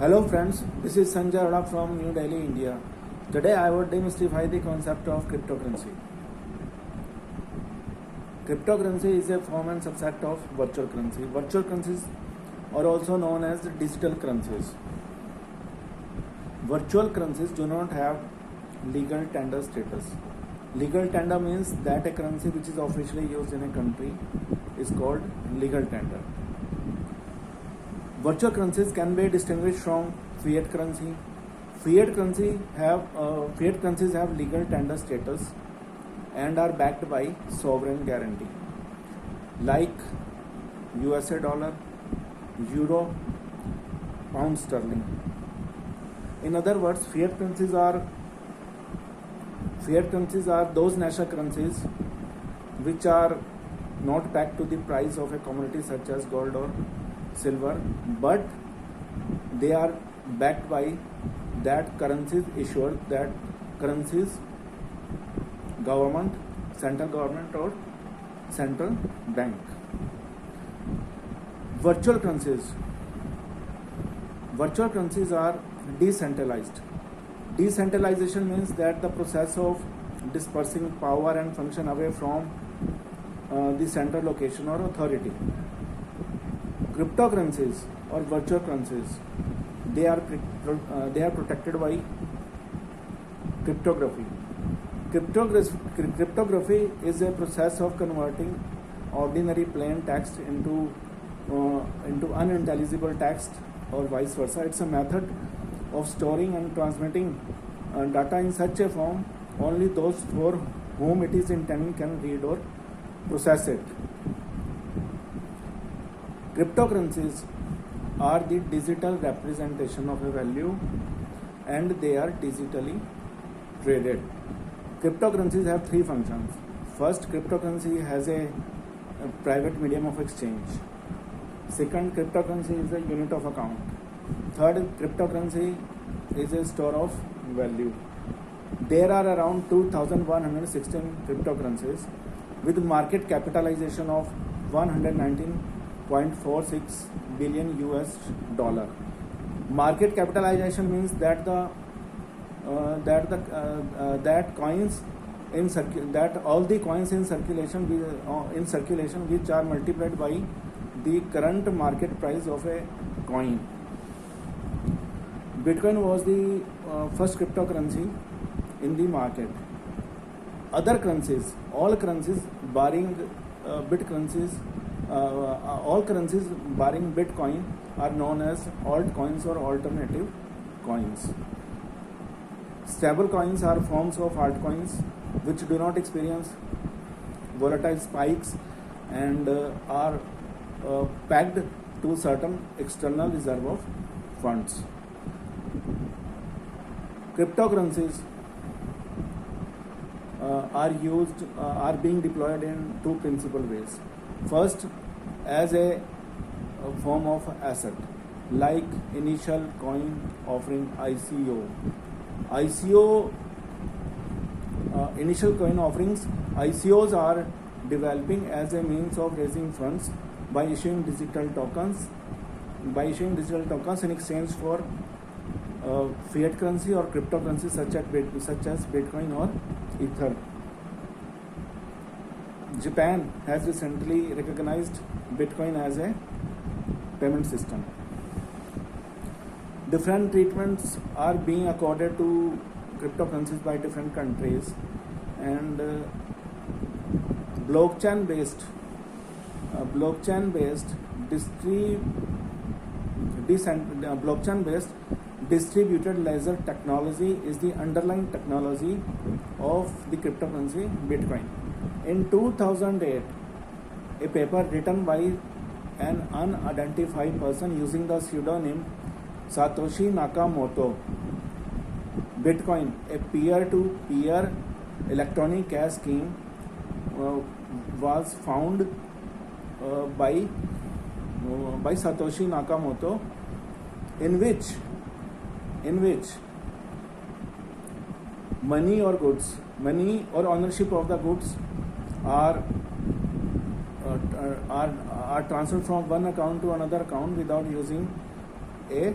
Hello friends, this is Sanjay Arora from New Delhi, India. Today I would demystify the concept of cryptocurrency. Cryptocurrency is a form and subset of virtual currency. Virtual currencies are also known as digital currencies. Virtual currencies do not have legal tender status. Legal tender means that a currency which is officially used in a country is called legal tender. Virtual currencies can be distinguished from fiat currency. Fiat currencies have legal tender status and are backed by sovereign guarantee, like USA dollar, euro, pound sterling. In other words, fiat currencies are those national currencies which are not backed to the price of a commodity such as gold or silver, but they are backed by that currencies issued, that currencies government, central government or central bank. Virtual currencies are decentralized. Decentralization means that the process of dispersing power and function away from the central location or authority. Cryptocurrencies or virtual currencies, they are protected by cryptography. Cryptography is a process of converting ordinary plain text into unintelligible text or vice versa. It's a method of storing and transmitting data in such a form only those for whom it is intended can read or process it. Cryptocurrencies are the digital representation of a value and they are digitally traded. Cryptocurrencies have three functions. First, cryptocurrency has a private medium of exchange. Second, cryptocurrency is a unit of account. Third, cryptocurrency is a store of value. There are around 2,116 cryptocurrencies with market capitalization of 119.46 billion US dollar. Market capitalization means that all the coins in circulation which are multiplied by the current market price of a coin. Bitcoin was the first cryptocurrency in the market. Other currencies, all currencies barring Bitcoin are known as altcoins or alternative coins. Stable coins are forms of altcoins which do not experience volatile spikes and are pegged to certain external reserve of funds. Cryptocurrencies are being deployed in two principal ways. First, as a form of asset, like initial coin offering ICO. Initial coin offerings, ICOs are developing as a means of raising funds by issuing digital tokens in exchange for fiat currency or cryptocurrency such as Bitcoin or Ether. Japan has recently recognized Bitcoin as a payment system. Different treatments are being accorded to cryptocurrencies by different countries, and blockchain-based distributed ledger technology is the underlying technology of the cryptocurrency Bitcoin. In 2008, a paper written by an unidentified person using the pseudonym Satoshi Nakamoto, Bitcoin, a peer-to-peer electronic cash scheme, was found by Satoshi Nakamoto, in which money or ownership of the goods are transferred from one account to another account without using a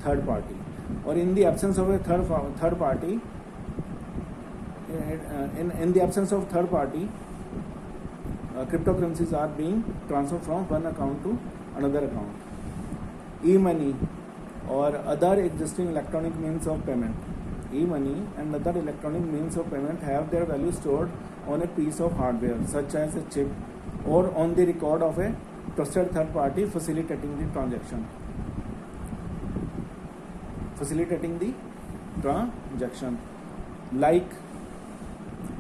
third party, or in the absence of a third party, in the absence of third party, cryptocurrencies are being transferred from one account to another account. E-money or other existing electronic means of payment. E-money and other electronic means of payment have their value stored on a piece of hardware, such as a chip, or on the record of a trusted third party facilitating the transaction. Like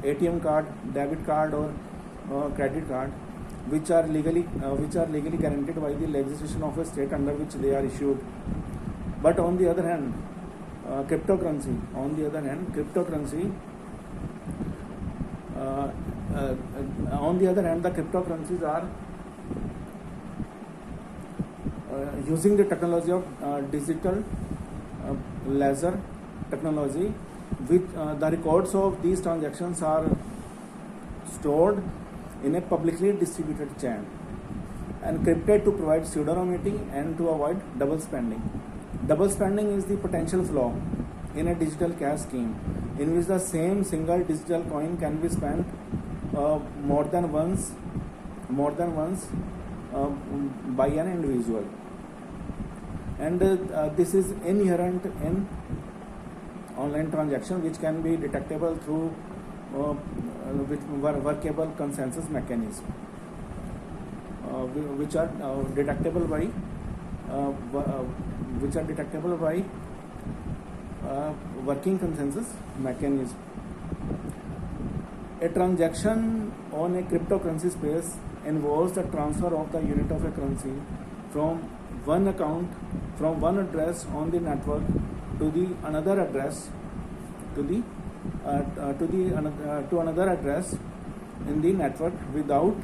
ATM card, debit card, or credit card, which are legally guaranteed by the legislation of a state under which they are issued. But on the other hand, cryptocurrency, the cryptocurrencies are using the technology of digital ledger technology, which the records of these transactions are stored in a publicly distributed chain, encrypted to provide pseudonymity and to avoid double spending. Double spending is the potential flaw in a digital cash scheme in which the same single digital coin can be spent more than once by an individual. And this is inherent in online transaction, which can be detectable through workable consensus mechanism, which are detectable by working consensus mechanism. A transaction on a cryptocurrency space involves the transfer of the unit of a currency from one address on the network to another address in the network without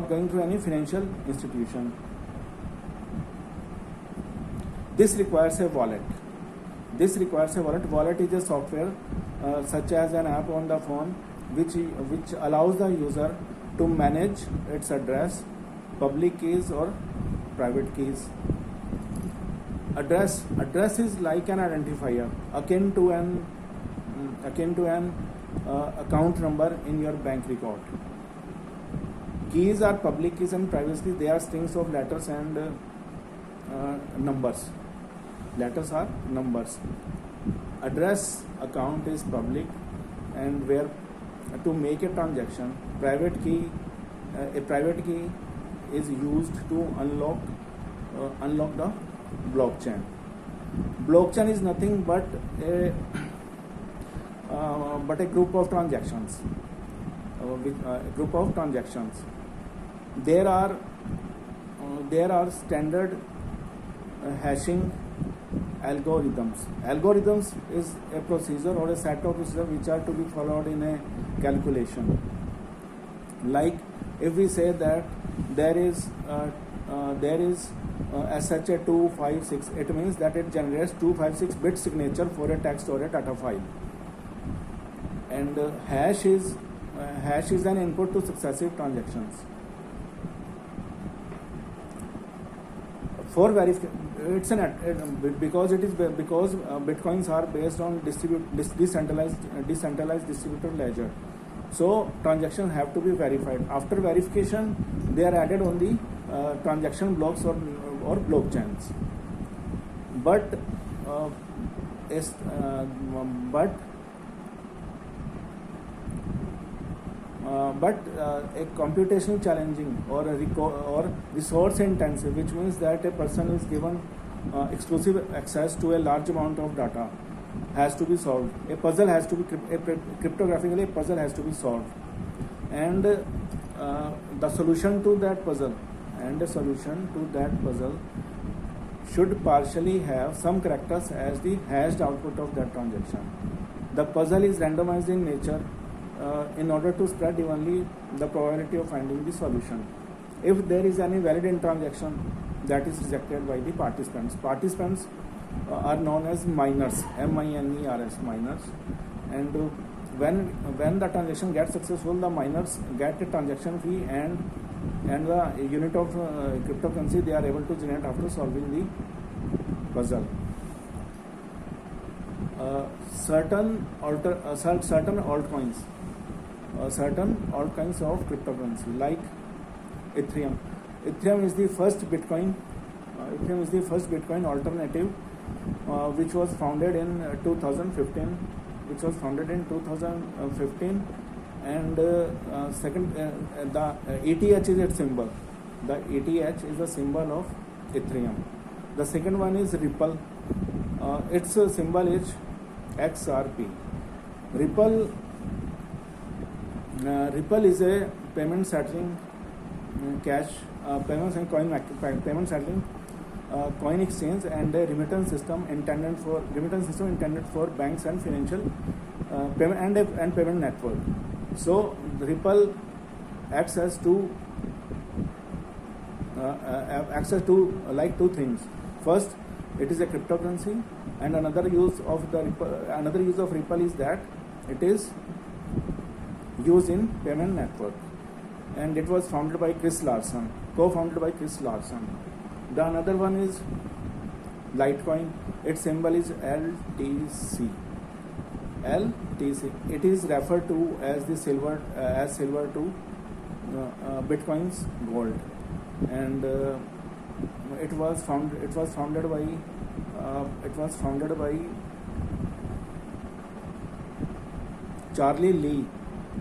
going to any financial institution. This requires a wallet. Wallet is a software such as an app on the phone which allows the user to manage its address, public keys or private keys. Address is like an identifier akin to an account number in your bank record. Keys are public keys, and previously they are strings of letters and numbers. Letters are numbers. Address account is public, and where to make a transaction, a private key is used to unlock the blockchain. Blockchain is nothing but a group of transactions. There are standard hashing algorithms. Algorithms is a procedure or a set of procedures which are to be followed in a calculation. Like if we say that there is SHA 256, it means that it generates 256 bit signature for a text or a data file. And hash is an input to successive transactions. For verification, because bitcoins are based on decentralized distributed ledger. So transactions have to be verified. After verification, they are added on the transaction blocks or blockchains. But a computational challenging or resource intensive, which means that a person is given exclusive access to a large amount of data, has to be solved. A puzzle has to be cryptographically, a puzzle has to be solved, and the solution to that puzzle should partially have some characters as the hashed output of that transaction. The puzzle is randomized in nature in order to spread evenly the probability of finding the solution. If there is any valid in transaction, that is rejected by the participants. Participants are known as miners, miners, miners. And when the transaction gets successful, the miners get a transaction fee and the unit of cryptocurrency they are able to generate after solving puzzle. Certain altcoins of cryptocurrency like Ethereum. Ethereum is the first Bitcoin. Ethereum is the first Bitcoin alternative, which was founded in 2015. And second, the ETH is its symbol. The ETH is the symbol of Ethereum. The second one is Ripple. Its symbol is XRP. Ripple is a payment settling cash payment settling coin exchange and a remittance system intended for banks and financial payment and payment network. So Ripple acts as to like two things. First, it is a cryptocurrency, and another use of Ripple is that it is used in payment network, and it was co-founded by Chris Larsen. The another one is Litecoin. Its symbol is LTC. It is referred to as the silver to Bitcoin's gold, and it was founded by Charlie Lee,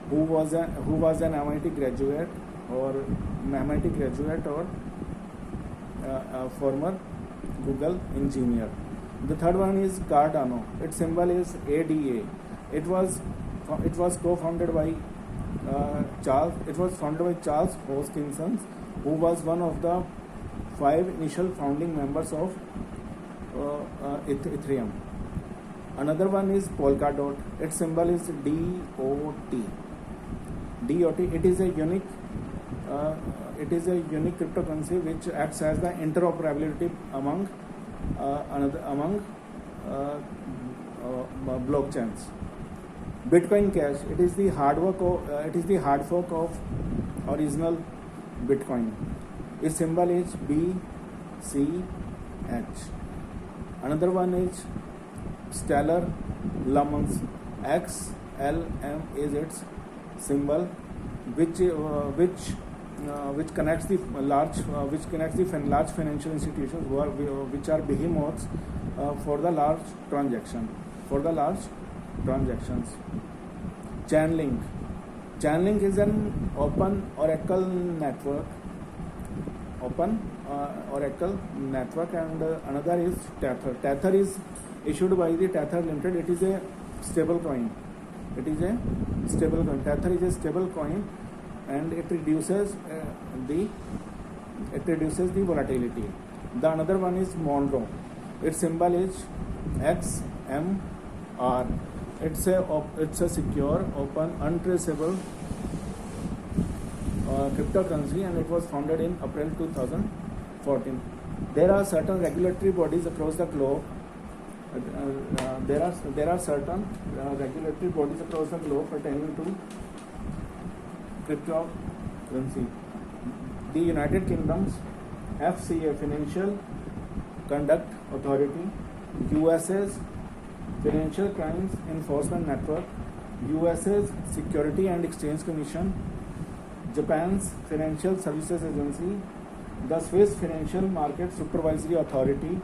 who was an MIT graduate or a former Google engineer. The third one is Cardano. Its symbol is ADA. It was co-founded by Charles Hoskinson, who was one of the 5 initial founding members of Ethereum. Another one is Polkadot. Its symbol is DOT. It is a unique cryptocurrency which acts as the interoperability among blockchains. Bitcoin Cash. It is the hard fork of original Bitcoin. Its symbol is BCH. Another one is Stellar Lumens. XLM is its symbol, which connects the large financial institutions which are behemoths for the large transactions. Chainlink is an open Oracle network, and another is Tether. Tether is issued by the Tether Limited. It is a stable coin. Tether is a stable coin, and it reduces the volatility. The another one is Monero. Its symbol is XMR. It's a secure, open, untraceable cryptocurrency, and it was founded in April 2014. There are certain regulatory bodies across the globe. There are certain regulatory bodies across the globe pertaining to cryptocurrency. The United Kingdom's FCA, Financial Conduct Authority, USA's Financial Crimes Enforcement Network, USA's Security and Exchange Commission, Japan's Financial Services Agency, the Swiss Financial Market Supervisory Authority,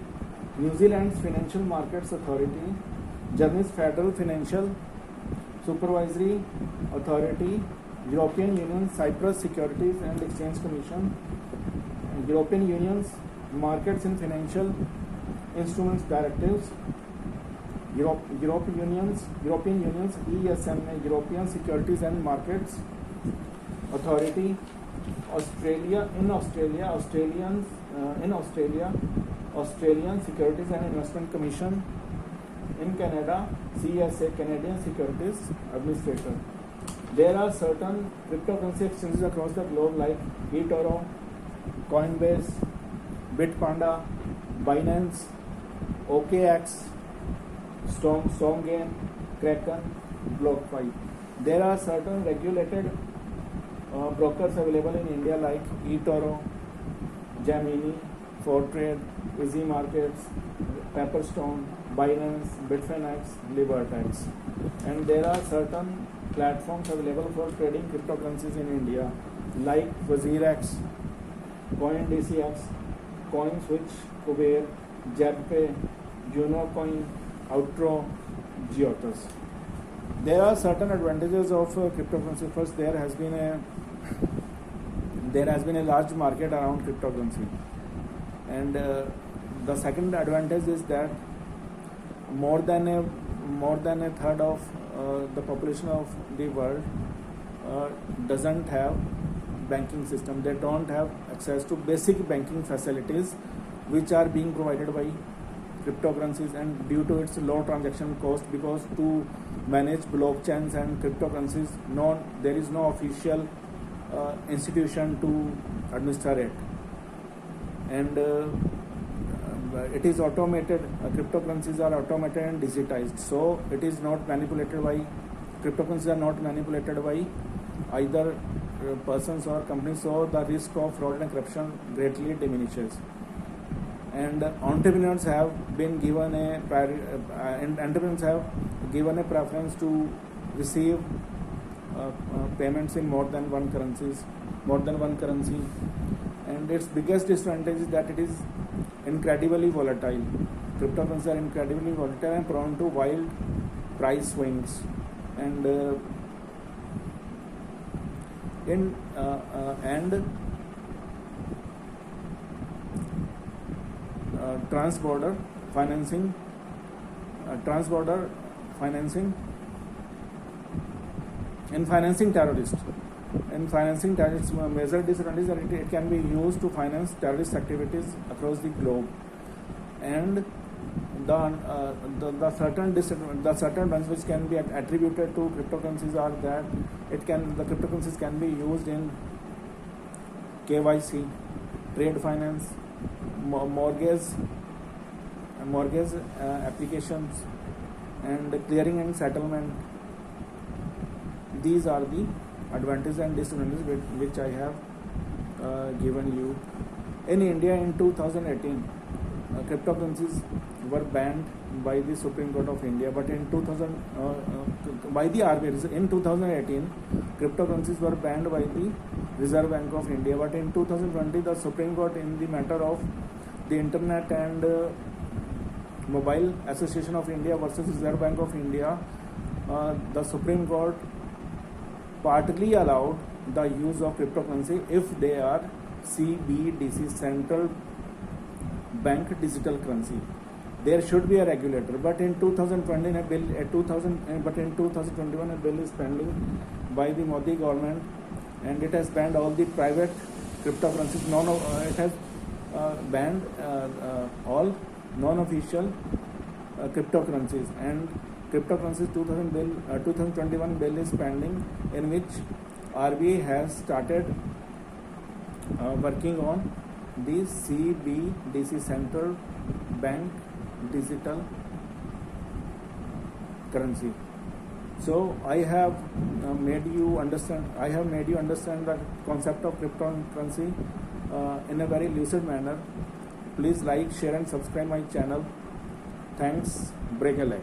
New Zealand's Financial Markets Authority, Germany's Federal Financial Supervisory Authority, European Union Cyprus Securities and Exchange Commission, European Union's Markets in Financial Instruments Directives, European Union's ESMA, European Securities and Markets Authority, Australian Securities and Investment Commission, in Canada, CSA, Canadian Securities Administrator. There are certain cryptocurrency exchanges across the globe like eToro, Coinbase, Bitpanda, Binance, OKX, Stormgain, Kraken, BlockFi. There are certain regulated brokers available in India like eToro, Gemini, Fortrade, Easy Markets, Pepperstone, Binance, Bitfinex, Libertex. And there are certain platforms available for trading cryptocurrencies in India like WazirX, CoinDCX, CoinSwitch, Kuber, JetPay, JunoCoin, Outro, Geotus. There are certain advantages of cryptocurrency. First, there has been a large market around cryptocurrency, and the second advantage is that more than a third of the population of the world doesn't have banking system. They don't have access to basic banking facilities which are being provided by cryptocurrencies, and due to its low transaction cost, because to manage blockchains and cryptocurrencies there is no official institution to administer it, and it is automated. Cryptocurrencies are automated and digitized, so it is not manipulated by cryptocurrencies are not manipulated by either persons or companies, so the risk of fraud and corruption greatly diminishes. And entrepreneurs have given a preference to receive payments in more than one currency, and its biggest disadvantage is that it is incredibly volatile. Cryptocurrencies are incredibly volatile and prone to wild price swings, and transborder financing in financing terrorists. Major disadvantage that it can be used to finance terrorist activities across the globe, and the certain ones which can be attributed to cryptocurrencies are that the cryptocurrencies can be used in KYC, trade finance, mortgage applications, and clearing and settlement. These are the advantages and disadvantages which I have given you. In India in 2018, cryptocurrencies were banned by the Supreme Court of India, but in 2000 by the RBI. In 2018, cryptocurrencies were banned by the Reserve Bank of India, but in 2020, the Supreme Court, in the matter of the Internet and Mobile Association of India versus Reserve Bank of India, the Supreme Court partly allowed the use of cryptocurrency if they are CBDC, central bank digital currency. There should be a regulator, but in 2021 a bill is pending by the Modi government, and it has banned all the private cryptocurrencies. It has banned all non-official cryptocurrencies, and cryptocurrencies 2021 bill is pending, in which RBI has started working on the CBDC, central bank digital currency. So I have made you understand the concept of cryptocurrency in a very lucid manner. Please like, share and subscribe my channel. Thanks. Break a leg.